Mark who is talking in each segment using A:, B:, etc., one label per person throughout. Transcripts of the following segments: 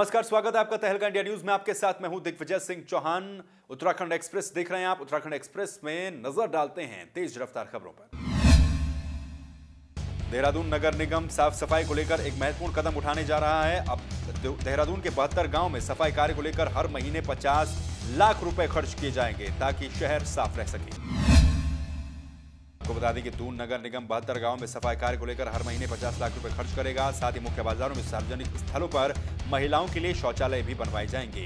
A: नमस्कार, स्वागत है आपका तहलका इंडिया न्यूज में। आपके साथ मैं हूं दिग्विजय सिंह चौहान। उत्तराखंड एक्सप्रेस देख रहे हैं आप। उत्तराखंड एक्सप्रेस में नजर डालते हैं तेज रफ्तार खबरों पर। देहरादून नगर निगम साफ सफाई को लेकर एक महत्वपूर्ण कदम उठाने जा रहा है। अब देहरादून के 72 गांव में सफाई कार्य को लेकर हर महीने 50 लाख रुपए खर्च किए जाएंगे ताकि शहर साफ रह सके। आपको बता दें कि दून नगर निगम 72 गांव में सफाई कार्य को लेकर हर महीने 50 लाख रुपए खर्च करेगा। साथ ही मुख्य बाजारों में सार्वजनिक स्थलों पर महिलाओं के लिए शौचालय भी बनवाए जाएंगे।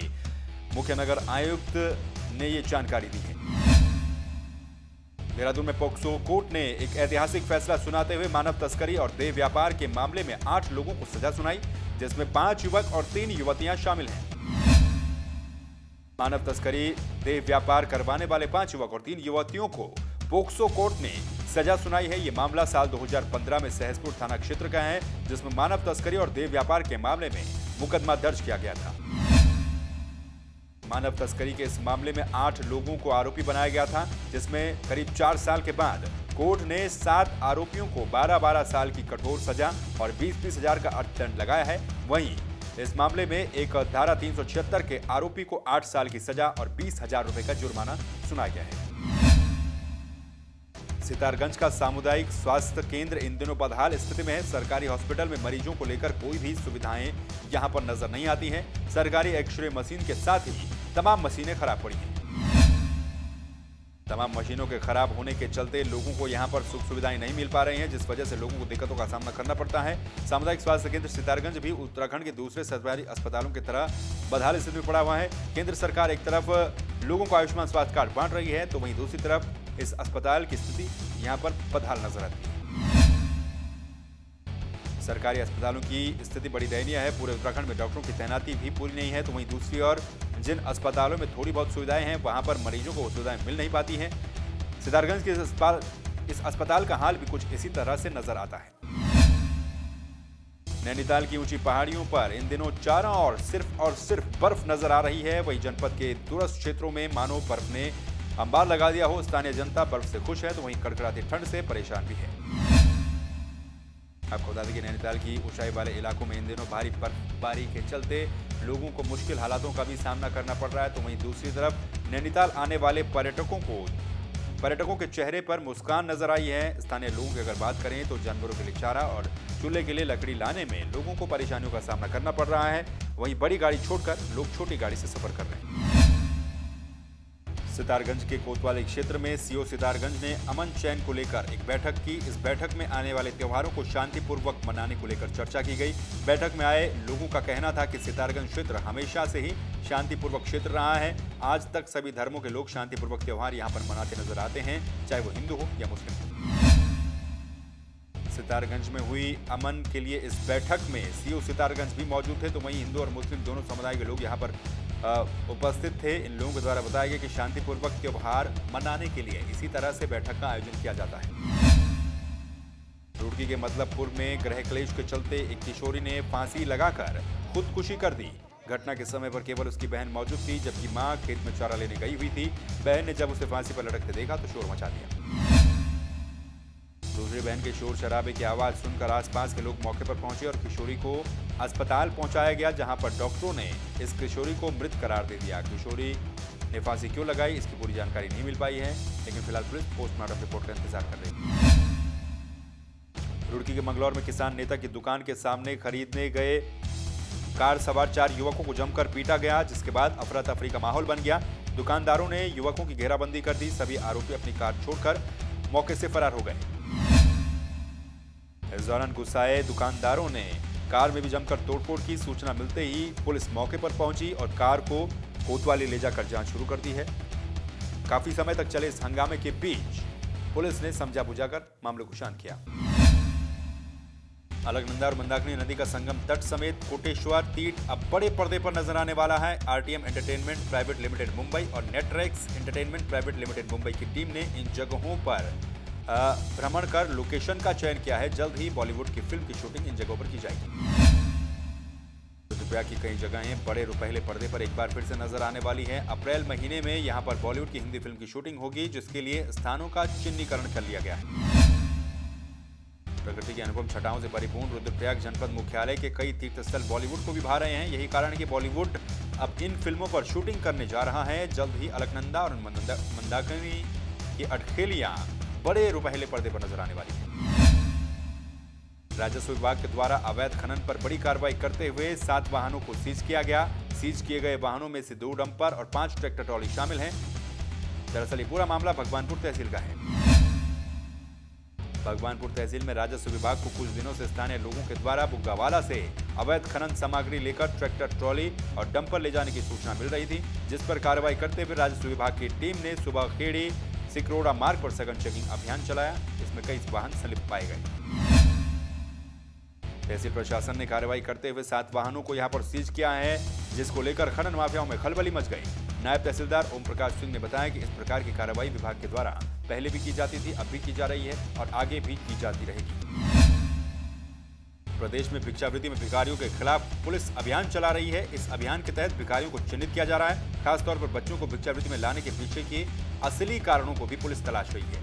A: मुख्य नगर आयुक्त ने ये जानकारी दी है। देहरादून में पोक्सो कोर्ट ने एक ऐतिहासिक फैसला सुनाते हुए मानव तस्करी और देह व्यापार के मामले में 8 लोगों को सजा सुनाई, जिसमें 5 युवक और 3 युवतियां शामिल हैं। मानव तस्करी, देह व्यापार करवाने वाले 5 युवक और 3 युवतियों को पोक्सो कोर्ट ने सजा सुनाई है। यह मामला साल 2015 में सहसपुर थाना क्षेत्र का है, जिसमें मानव तस्करी और देह व्यापार के मामले में मुकदमा दर्ज किया गया था। मानव तस्करी के इस मामले में 8 लोगों को आरोपी बनाया गया था, जिसमें करीब 4 साल के बाद कोर्ट ने 7 आरोपियों को 12-12 साल की कठोर सजा और 20-20 हजार का अर्थदंड लगाया है। वहीं इस मामले में एक धारा 376 के आरोपी को 8 साल की सजा और 20,000 रुपए का जुर्माना सुनाया गया है। सितारगंज का सामुदायिक स्वास्थ्य केंद्र इन दिनों बदहाल स्थिति में है। सरकारी हॉस्पिटल में मरीजों को लेकर कोई भी सुविधाएं यहां पर नजर नहीं आती हैं। सरकारी एक्सरे मशीन के साथ ही तमाम मशीनें खराब पड़ी हैं। तमाम मशीनों के खराब होने के चलते लोगों को यहां पर सुख सुविधाएं नहीं मिल पा रही हैं, जिस वजह से लोगों को दिक्कतों का सामना करना पड़ता है। सामुदायिक स्वास्थ्य केंद्र सितारगंज भी उत्तराखंड के दूसरे सरकारी अस्पतालों की तरह बदहाल स्थिति में पड़ा हुआ है। केंद्र सरकार एक तरफ लोगों को आयुष्मान स्वास्थ्य कार्ड बांट रही है, तो वहीं दूसरी तरफ इस अस्पताल की स्थिति यहां पर बदहाल नजर आती है। सरकारी अस्पतालों की स्थिति बड़ी दयनीय है। पूरे उत्तराखंड में डॉक्टरों की तैनाती भी पूरी नहीं है, तो वहीं दूसरी ओर जिन अस्पतालों में थोड़ी बहुत सुविधाएं हैं, वहां पर मरीजों को वो सुविधाएं मिल नहीं पाती हैं। सितारगंज के इस अस्पताल का हाल भी कुछ इसी तरह से नजर आता है। नैनीताल की ऊंची पहाड़ियों पर इन दिनों चारों ओर सिर्फ बर्फ नजर आ रही है। वहीं जनपद के दूरस्थ क्षेत्रों में मानो बर्फ ने अंबार लगा दिया हो। स्थानीय जनता बर्फ से खुश है, तो वहीं कड़कड़ाती ठंड से परेशान भी है। आपको बता दें कि नैनीताल की ऊंचाई वाले इलाकों में इन दिनों भारी बर्फबारी के चलते लोगों को मुश्किल हालातों का भी सामना करना पड़ रहा है, तो वहीं दूसरी तरफ नैनीताल आने वाले पर्यटकों के चेहरे पर मुस्कान नजर आई है। स्थानीय लोगों की अगर बात करें तो जानवरों के लिए चारा और चूल्हे के लिए लकड़ी लाने में लोगों को परेशानियों का सामना करना पड़ रहा है। वहीं बड़ी गाड़ी छोड़कर लोग छोटी गाड़ी से सफर कर रहे हैं। सितारगंज के कोतवाली क्षेत्र में सीओ सितारगंज ने अमन चैन को लेकर एक बैठक की। इस बैठक में आने वाले त्योहारों को शांतिपूर्वक मनाने को लेकर चर्चा की गई। बैठक में आए लोगों का कहना था कि सितारगंज क्षेत्र हमेशा से ही शांतिपूर्वक क्षेत्र रहा है। आज तक सभी धर्मों के लोग शांतिपूर्वक त्योहार यहां पर मनाते नजर आते हैं, चाहे वो हिंदू हो या मुस्लिम हो। सितारगंज में हुई अमन के लिए इस बैठक में सीओ सितारगंज भी मौजूद थे, तो वहीं हिंदू और मुस्लिम दोनों समुदाय के लोग यहां पर उपस्थित थे। इन लोगों के द्वारा बताया गया कि शांतिपूर्वक त्योहार मनाने के लिए इसी तरह से बैठक का आयोजन किया जाता है। रुड़की के मतलबपुर में गृह क्लेश के चलते एक किशोरी ने फांसी लगाकर खुदकुशी कर दी। घटना के समय पर केवल उसकी बहन मौजूद थी, जबकि मां खेत में चारा लेने गई हुई थी। बहन ने जब उसे फांसी पर लटकते देखा तो शोर मचा दिया। दूसरी बहन के शोर शराबे की आवाज सुनकर आसपास के लोग मौके पर पहुंचे और किशोरी को अस्पताल पहुंचाया गया, जहां पर डॉक्टरों ने इस किशोरी को मृत करार दे दिया। किशोरी ने फांसी क्यों लगाई, इसकी पूरी जानकारी नहीं मिल पाई है, लेकिन फिलहाल पुलिस पोस्टमार्टम रिपोर्ट का इंतजार कर रही है। रुड़की के मंगलौर में किसान नेता की दुकान के सामने खरीदने गए कार सवार 4 युवकों को जमकर पीटा गया, जिसके बाद अफरा तफरी का माहौल बन गया। दुकानदारों ने युवकों की घेराबंदी कर दी। सभी आरोपी अपनी कार छोड़कर मौके से फरार हो गए। इस दौरान गुस्साए दुकानदारों ने कार में भी जमकर तोड़फोड़ की। सूचना मिलते ही पुलिस मौके पर पहुंची और कार को कोतवाली ले जाकर जांच शुरू कर दी है। काफी समय तक चले इस हंगामे के बीच पुलिस ने समझा बुझाकर मामले को शांत किया। अलकनंदा और मंदाकिनी नदी का संगम तट समेत कोटेश्वर तीर्थ अब बड़े पर्दे पर नजर आने वाला है। RTM entertainment private limited Mumbai और नेटरेक्स एंटरटेनमेंट प्राइवेट लिमिटेड मुंबई की टीम ने इन जगहों पर भ्रमण कर लोकेशन का चयन किया है। जल्द ही बॉलीवुड की फिल्म की शूटिंग इन जगहों पर की जाएगी। रुपया की कई जगहें बड़े पहले पर्दे पर एक बार फिर से नजर आने वाली है। अप्रैल महीने में यहां पर बॉलीवुड की हिंदी फिल्म की शूटिंग होगी, जिसके लिए स्थानों का चिन्हीकरण कर लिया गया है। प्रकृति की अनुपम छटाओं से परिपूर्ण रुद्रप्रयाग जनपद मुख्यालय के कई तीर्थस्थल बॉलीवुड को भी भा रहे हैं। यही कारण है कि बॉलीवुड अब इन फिल्मों पर शूटिंग करने जा रहा है। जल्द ही अलकनंदा और मंदाकिनी की अटखेलियां बड़े रुपहले पर्दे पर नजर आने वाली है। राजस्व विभाग के द्वारा अवैध खनन पर बड़ी कार्रवाई करते हुए 7 वाहनों को सीज किया गया। सीज किए गए वाहनों में से 2 डंपर और 5 ट्रैक्टर ट्रॉली शामिल हैं। दरअसल ये पूरा मामला भगवानपुर तहसील का है। भगवानपुर तहसील में राजस्व विभाग को कुछ दिनों से स्थानीय लोगों के द्वारा बुग्गावाला से अवैध खनन सामग्री लेकर ट्रैक्टर ट्रॉली और डंपर ले जाने की सूचना मिल रही थी, जिस पर कार्रवाई करते हुए राजस्व विभाग की टीम ने सुबह खेड़ी सिकरोड़ा मार्ग पर सघन चेकिंग अभियान चलाया। इसमें कई वाहन संलिप्त पाए गए। तहसील प्रशासन ने कार्रवाई करते हुए 7 वाहनों को यहां पर सीज किया है, जिसको लेकर खनन माफियाओं में खलबली मच गई। नायब तहसीलदार ओम प्रकाश सिंह ने बताया कि इस प्रकार की कार्रवाई विभाग के द्वारा पहले भी की जाती थी, अब भी की जा रही है और आगे भी की जाती रहेगी। प्रदेश में भिक्षावृत्ति में भिखारियों के खिलाफ पुलिस अभियान चला रही है। इस अभियान के तहत भिखारियों को चिन्हित किया जा रहा है। खासतौर पर बच्चों को भिक्षावृत्ति में लाने के पीछे के असली कारणों को भी पुलिस तलाश रही है।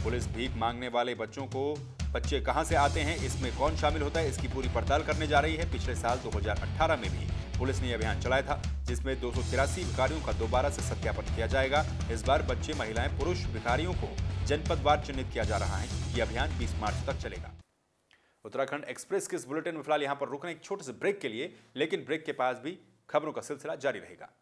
A: पुलिस भीख मांगने वाले बच्चे कहां से आते हैं, इसमें कौन शामिल होता है, इसकी पूरी पड़ताल करने जा रही है। पिछले साल 2018 में भी पुलिस ने यह अभियान चलाया था, जिसमें 283 भिखारियों का दोबारा से सत्यापन किया जाएगा। इस बार बच्चे, महिलाएं, पुरुष भिखारियों को जनपदवार चिन्हित किया जा रहा है। यह अभियान 20 मार्च तक चलेगा। उत्तराखंड एक्सप्रेस के इस बुलेटिन में फिलहाल यहां पर रुकने एक छोटे से ब्रेक के लिए, लेकिन ब्रेक के पास भी खबरों का सिलसिला जारी रहेगा।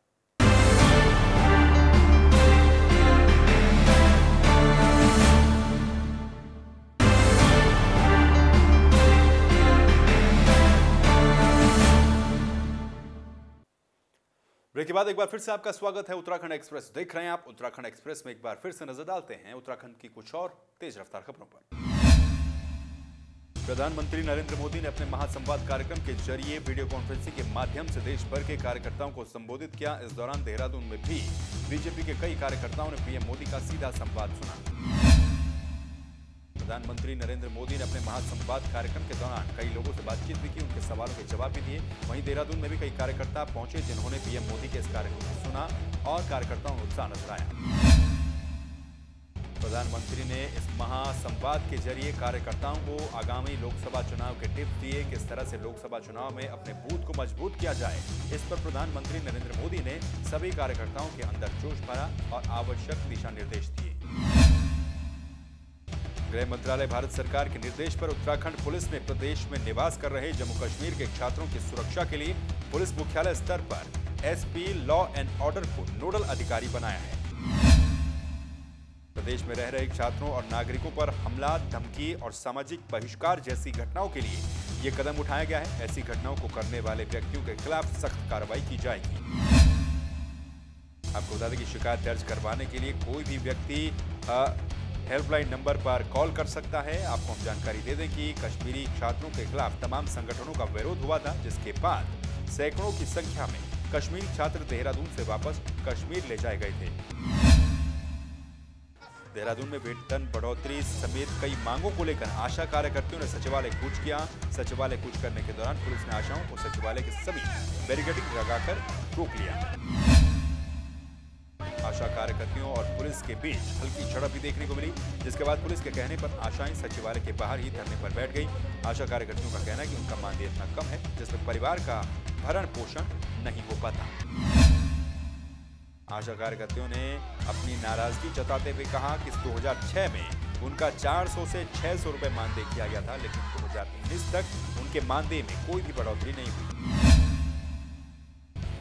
A: ब्रेक के बाद एक बार फिर से आपका स्वागत है। उत्तराखंड एक्सप्रेस देख रहे हैं आप। उत्तराखंड एक्सप्रेस में एक बार फिर से नजर डालते हैं उत्तराखंड की कुछ और तेज रफ्तार खबरों पर। प्रधानमंत्री नरेंद्र मोदी ने अपने महासंवाद कार्यक्रम के जरिए वीडियो कॉन्फ्रेंसिंग के माध्यम से देश भर के कार्यकर्ताओं को संबोधित किया। इस दौरान देहरादून में भी बीजेपी के कई कार्यकर्ताओं ने पीएम मोदी का सीधा संवाद सुना। प्रधानमंत्री नरेंद्र मोदी ने अपने महासंवाद कार्यक्रम के दौरान कई लोगों से बातचीत भी की, उनके सवालों के जवाब भी दिए। वहीं देहरादून में भी कई कार्यकर्ता पहुंचे, जिन्होंने पीएम मोदी के इस कार्यक्रम को सुना और कार्यकर्ताओं में उत्साह नजर आया। प्रधानमंत्री ने इस महासंवाद के जरिए कार्यकर्ताओं को आगामी लोकसभा चुनाव के टिप्स दिए, किस तरह से लोकसभा चुनाव में अपने बूथ को मजबूत किया जाए। इस पर प्रधानमंत्री नरेंद्र मोदी ने सभी कार्यकर्ताओं के अंदर जोश भरा और आवश्यक दिशा निर्देश दिए। गृह मंत्रालय भारत सरकार के निर्देश पर उत्तराखंड पुलिस ने प्रदेश में निवास कर रहे जम्मू कश्मीर के छात्रों की सुरक्षा के लिए पुलिस मुख्यालय स्तर पर एसपी लॉ एंड ऑर्डर को नोडल अधिकारी बनाया है। प्रदेश में रह रहे छात्रों और नागरिकों पर हमला, धमकी और सामाजिक बहिष्कार जैसी घटनाओं के लिए ये कदम उठाया गया है। ऐसी घटनाओं को करने वाले व्यक्तियों के खिलाफ सख्त कार्रवाई की जाएगी। आपको बता दें कि शिकायत दर्ज करवाने के लिए कोई भी व्यक्ति हेल्पलाइन नंबर पर कॉल कर सकता है। आपको हम जानकारी दे दें कि कश्मीरी छात्रों के खिलाफ तमाम संगठनों का विरोध हुआ था, जिसके बाद सैकड़ों की संख्या में कश्मीरी छात्र देहरादून से वापस कश्मीर ले जाए गए थे। देहरादून में वेतन बढ़ोतरी समेत कई मांगों को लेकर आशा कार्यकर्ताओं ने सचिवालय कूच किया। सचिवालय कूच करने के दौरान पुलिस ने आशाओं को सचिवालय के सभी बैरिकेडिंग लगाकर रोक लिया। आशा कार्यकर्ताओं और पुलिस के बीच हल्की झड़प भी देखने को मिली, जिसके बाद पुलिस के कहने पर आशाएं सचिवालय के बाहर ही धरने पर बैठ गई। आशा कार्यकर्ताओं का कहना है कि उनका मानदेय इतना कम है जिसमें परिवार का भरण पोषण नहीं हो पाता। आशा कार्यकर्ताओं ने अपनी नाराजगी जताते हुए कहा कि 2006 में उनका 400 से 600 रुपए मानदेय किया गया था, लेकिन 2019 तक उनके मानदेय में कोई भी बढ़ोतरी नहीं हुई।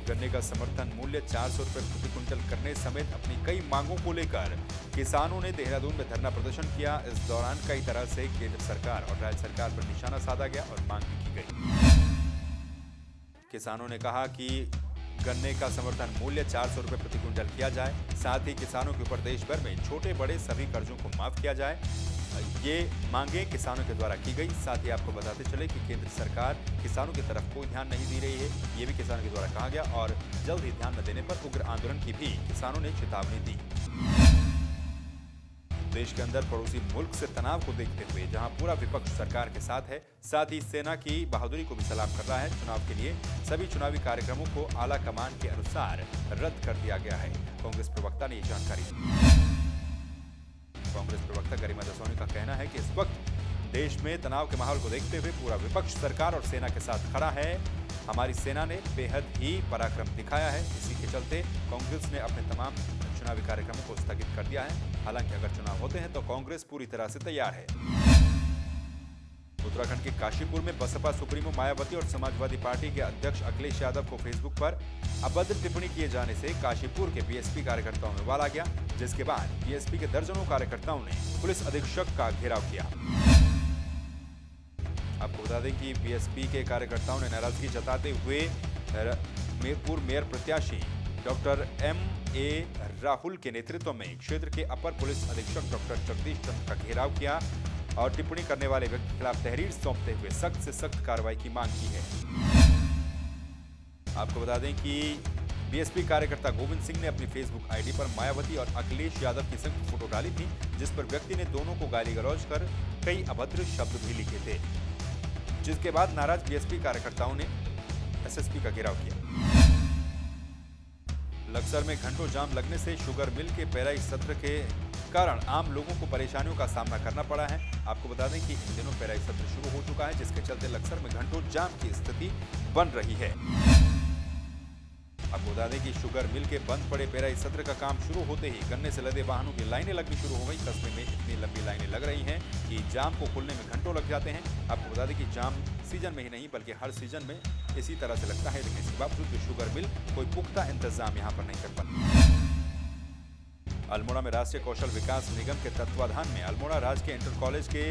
A: गन्ने का समर्थन मूल्य 400 रुपए प्रति क्विंटल करने समेत अपनी कई मांगों को लेकर किसानों ने देहरादून में धरना प्रदर्शन किया। इस दौरान कई तरह से केंद्र सरकार और राज्य सरकार पर निशाना साधा गया और मांग भी की गई। किसानों ने कहा कि गन्ने का समर्थन मूल्य 400 रुपए प्रति क्विंटल किया जाए, साथ ही किसानों के ऊपर देश भर में छोटे बड़े सभी कर्जों को माफ किया जाए। ये मांगे किसानों के द्वारा की गई। साथ ही आपको बताते चले कि केंद्र सरकार किसानों की तरफ कोई ध्यान नहीं दे रही है, ये भी किसानों के द्वारा कहा गया और जल्द ही ध्यान न देने पर उग्र आंदोलन की भी किसानों ने चेतावनी दी। देश के अंदर पड़ोसी मुल्क से तनाव को देखते हुए जहां पूरा विपक्ष सरकार के साथ है, साथ ही सेना की बहादुरी को भी सलाम कर रहा है। चुनाव के लिए सभी चुनावी कार्यक्रमों को आला कमान के अनुसार रद्द कर दिया गया है। कांग्रेस प्रवक्ता ने ये जानकारी दी। कांग्रेस प्रवक्ता गरिमा दसौनी का कहना है कि इस वक्त देश में तनाव के माहौल को देखते हुए पूरा विपक्ष सरकार और सेना के साथ खड़ा है। हमारी सेना ने बेहद ही पराक्रम दिखाया है। इसी के चलते कांग्रेस ने अपने तमाम चुनावी कार्यक्रमों को स्थगित कर दिया है। हालांकि अगर चुनाव होते हैं तो कांग्रेस पूरी तरह से तैयार है। उत्तराखंड के काशीपुर में बसपा सुप्रीमो मायावती और समाजवादी पार्टी के अध्यक्ष अखिलेश यादव को फेसबुक पर अभद्र टिप्पणी किए जाने से काशीपुर के बीएसपी कार्यकर्ताओं में वाल आ गया, जिसके बाद बीएसपी के दर्जनों कार्यकर्ताओं ने पुलिस अधीक्षक का घेराव किया। आपको बता दें कि बीएसपी के कार्यकर्ताओं ने नाराजगी जताते हुए पूर्व मेयर प्रत्याशी डॉक्टर M.A. राहुल के नेतृत्व में क्षेत्र के अपर पुलिस अधीक्षक डॉक्टर जगदीश चंद्र का घेराव किया और टिप्पणी करने वाले व्यक्ति के खिलाफ तहरीर सौंपते हुए सख्त से सख्त कार्रवाई की मांग की है। आपको बता दें कि बीएसपी कार्यकर्ता गोविंद सिंह ने अपनी फेसबुक आईडी पर मायावती और अखिलेश यादव की संयुक्त फोटो डाली थी, जिस पर व्यक्ति ने दोनों को गाली गलौज कर कई अभद्र शब्द भी लिखे थे, जिसके बाद नाराज बीएसपी कार्यकर्ताओं ने एसएसपी का घेराव किया। लक्सर में घंटों जाम लगने से शुगर मिल के पेराई सत्र के कारण आम लोगों को परेशानियों का सामना करना पड़ा है। आपको बता दें कि इन दिनों पेराई सत्र शुरू हो चुका है, जिसके चलते लक्सर में घंटों जाम की स्थिति बन रही है। आपको बता दें कि शुगर मिल के बंद पड़े पेराई सत्र का काम शुरू होते ही गन्ने से लदे वाहनों की लाइनें लगनी शुरू हो गई। कस्बे में इतनी लंबी लाइनें लग रही हैं कि जाम को खुलने में घंटों लग जाते हैं। आपको बता दें कि जाम सीजन में ही नहीं बल्कि हर सीजन में इसी तरह से लगता है, लेकिन इसके बावजूद शुगर मिल कोई पुख्ता इंतजाम यहाँ पर नहीं कर पाती। अल्मोड़ा में राष्ट्रीय कौशल विकास निगम के तत्वाधान में अल्मोड़ा राजकीय इंटर कॉलेज के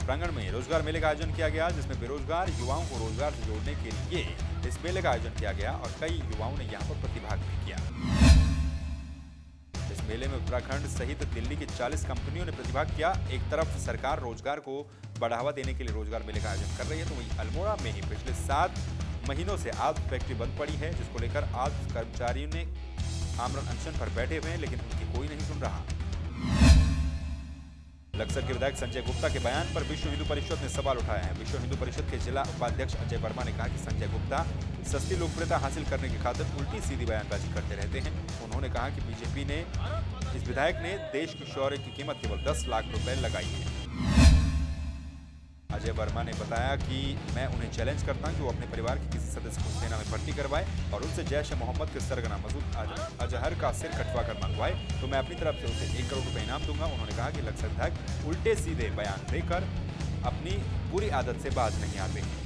A: प्रांगण में रोजगार मेले का आयोजन किया गया, जिसमें बेरोजगार युवाओं को रोजगार से जोड़ने के लिए इस मेले का आयोजन किया गया और कई युवाओं ने यहाँ पर प्रतिभाग भी किया। इस मेले में उत्तराखंड सहित दिल्ली की 40 कंपनियों ने प्रतिभाग किया। एक तरफ सरकार रोजगार को बढ़ावा देने के लिए रोजगार मेले का आयोजन कर रही है, तो वहीं अल्मोड़ा में ही पिछले 7 महीनों से आग फैक्ट्री बंद पड़ी है, जिसको लेकर आज कर्मचारियों ने आमरण अनशन पर बैठे हुए हैं, लेकिन उनकी कोई नहीं सुन रहा। लक्सर के विधायक संजय गुप्ता के बयान पर विश्व हिंदू परिषद ने सवाल उठाया है। विश्व हिंदू परिषद के जिला उपाध्यक्ष अजय वर्मा ने कहा कि संजय गुप्ता सस्ती लोकप्रियता हासिल करने की खातिर उल्टी सीधी बयानबाजी करते रहते हैं। उन्होंने कहा कि बीजेपी ने इस विधायक ने देश की शौर्य की कीमत केवल 10 लाख रुपए लगाई है। अजय वर्मा ने बताया कि मैं उन्हें चैलेंज करता हूं कि वो अपने परिवार के किसी सदस्य को सेना में भर्ती करवाए और उनसे जैश ए मोहम्मद के सरगना मसूद अजहर का सिर कटवा कर मंगवाए, तो मैं अपनी तरफ से उसे 1 करोड़ रुपए इनाम दूंगा। उन्होंने कहा कि लक्सर विधायक उल्टे सीधे बयान देकर अपनी बुरी आदत से बाज नहीं आते हैं।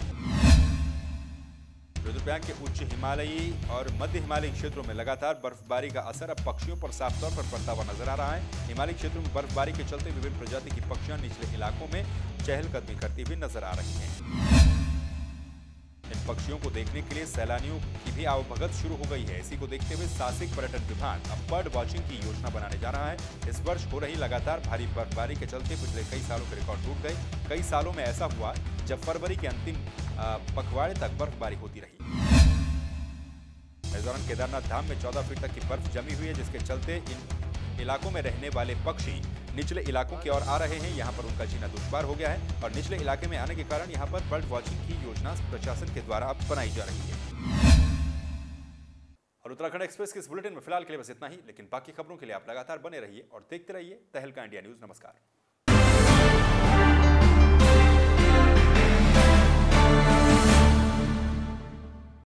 A: रुद्रप्रयाग के उच्च हिमालयी और मध्य हिमालयी क्षेत्रों में लगातार बर्फबारी का असर अब पक्षियों पर साफ तौर पर पड़ता हुआ नजर आ रहा है। हिमालयी क्षेत्रों में बर्फबारी के चलते विभिन्न प्रजाति की पक्षियां निचले इलाकों में चहलकदमी करती हुई नजर आ रही हैं। इन पक्षियों को देखने के लिए सैलानियों की भी आवभगत शुरू हो गई है। इसी को देखते हुए साहसिक पर्यटन विभाग अब बर्ड वॉचिंग की योजना बनाने जा रहा है। इस वर्ष हो रही लगातार भारी बर्फबारी के चलते पिछले कई सालों के रिकॉर्ड टूट गए। कई सालों में ऐसा हुआ जब फरवरी के अंतिम पखवाड़े तक बर्फबारी होती रही। इस दौरान केदारनाथ धाम में 14 फीट तक की बर्फ जमी हुई है, जिसके चलते इन इलाकों में रहने वाले पक्षी निचले इलाकों की ओर आ रहे हैं। यहाँ पर उनका जीना दुश्वार हो गया है और निचले इलाके में आने के कारण यहाँ पर बर्ड वॉचिंग की योजना प्रशासन के द्वारा अब बनाई जा रही है। और उत्तराखंड एक्सप्रेस के इस बुलेटिन में फिलहाल के लिए बस इतना ही, लेकिन बाकी खबरों के लिए आप लगातार बने रहिए और देखते रहिए तहलका इंडिया न्यूज। नमस्कार।